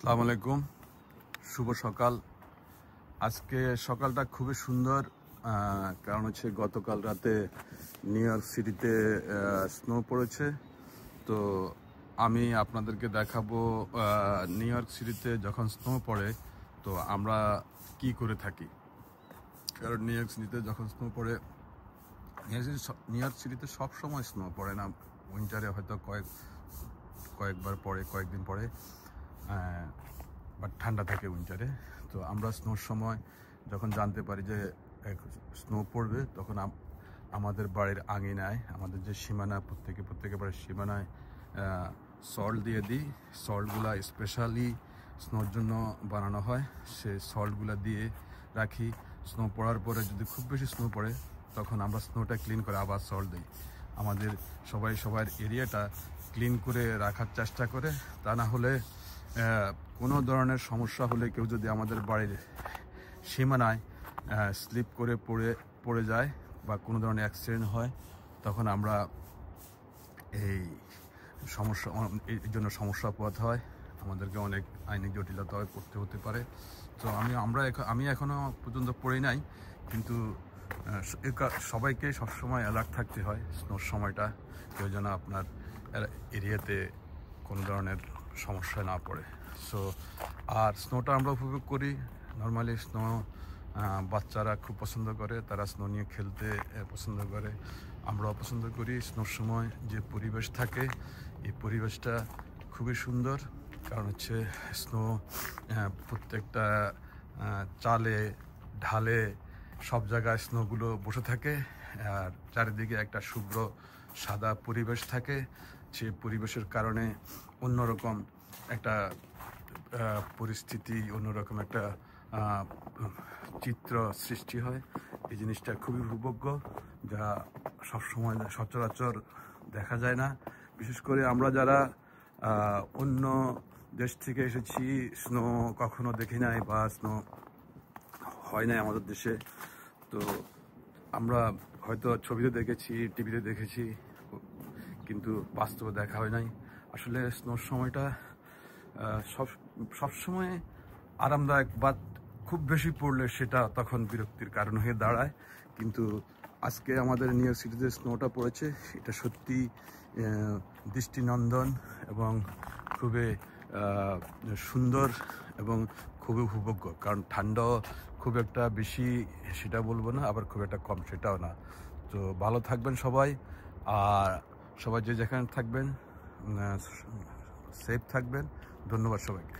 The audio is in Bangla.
আসসালামু আলাইকুম, শুভ সকাল। আজকে সকালটা খুবই সুন্দর, কারণ হচ্ছে গতকাল রাতে নিউ ইয়র্ক সিটিতে স্নো পড়েছে। তো আমি আপনাদেরকে দেখাবো নিউ ইয়র্ক সিটিতে যখন স্নো পড়ে তো আমরা কি করে থাকি। কারণ নিউ ইয়র্ক সিটিতে যখন স্নো পড়ে, নিউ ইয়র্ক সিটিতে সবসময় স্নো পড়ে না, উইন্টারে হয়তো কয়েকবার পরে, কয়েকদিন পরে, বাট ঠান্ডা থাকে উইন্টারে। তো আমরা স্নোর সময় যখন জানতে পারি যে স্নো পড়বে, তখন আমাদের বাড়ির আঙিনায়, আমাদের যে সীমানা, প্রত্যেকের বাড়ির সীমানায় সল্ট দিয়ে দিই। সল্টগুলা স্পেশালি স্নোর জন্য বানানো হয়, সে সল্টগুলা দিয়ে রাখি। স্নো পড়ার পরে যদি খুব বেশি স্নো পড়ে, তখন আমরা স্নোটা ক্লিন করে আবার সল্ট দিই। আমাদের সবার এরিয়াটা ক্লিন করে রাখার চেষ্টা করে। তা না হলে কোনো ধরনের সমস্যা হলে, কেউ যদি আমাদের বাড়ির সীমানায় স্লিপ করে পড়ে যায় বা কোনো ধরনের অ্যাক্সিডেন্ট হয়, তখন আমরা এই জন্য সমস্যা পোহাতে হয়, আমাদেরকে অনেক আইনি জটিলতায় পড়তে হতে পারে। তো আমি এখনও পর্যন্ত পড়ি নাই, কিন্তু সবাইকে সবসময় অ্যালার্ট থাকতে হয় স্নোর সময়টা, কেউ যেন আপনার এরিয়াতে কোনো ধরনের সমস্যা না পড়ে। আর স্নোটা আমরা উপভোগ করি। নর্মালি স্নো বাচ্চারা খুব পছন্দ করে, তারা স্নো নিয়ে খেলতে পছন্দ করে, আমরাও পছন্দ করি। স্নোর সময় যে পরিবেশ থাকে, এই পরিবেশটা খুবই সুন্দর। কারণ হচ্ছে স্নো প্রত্যেকটা চালে, ঢালে, সব জায়গায় স্নোগুলো বসে থাকে, আর চারিদিকে একটা শুভ্র সাদা পরিবেশ থাকে। সে পরিবেশের কারণে অন্যরকম একটা পরিস্থিতি, অন্যরকম একটা চিত্র সৃষ্টি হয়। এই জিনিসটা খুবই উপভোগ্য, যা সবসময় সচরাচর দেখা যায় না। বিশেষ করে আমরা যারা অন্য দেশ থেকে এসেছি, স্নো কখনো দেখি নাই বা স্নো হয় নাই আমাদের দেশে। তো আমরা হয়তো ছবিতে দেখেছি, টিভিতে দেখেছি, কিন্তু বাস্তবে দেখা হয় নাই। আসলে স্নোর সময়টা সবসময় আরামদায়ক, বাট খুব বেশি পড়লে সেটা তখন বিরক্তির কারণ হয়ে দাঁড়ায়। কিন্তু আজকে আমাদের নিউ ইয়র্ক সিটিতে স্নোটা পড়েছে, এটা সত্যি দৃষ্টিনন্দন এবং খুবই সুন্দর এবং খুবই উপভোগ্য। কারণ ঠান্ডাও খুব একটা বেশি সেটা বলবো না, আবার খুব একটা কম সেটাও না। তো ভালো থাকবেন সবাই, আর সবাই যে যেখানে থাকবেন সেফ থাকবেন। ধন্যবাদ সবাইকে।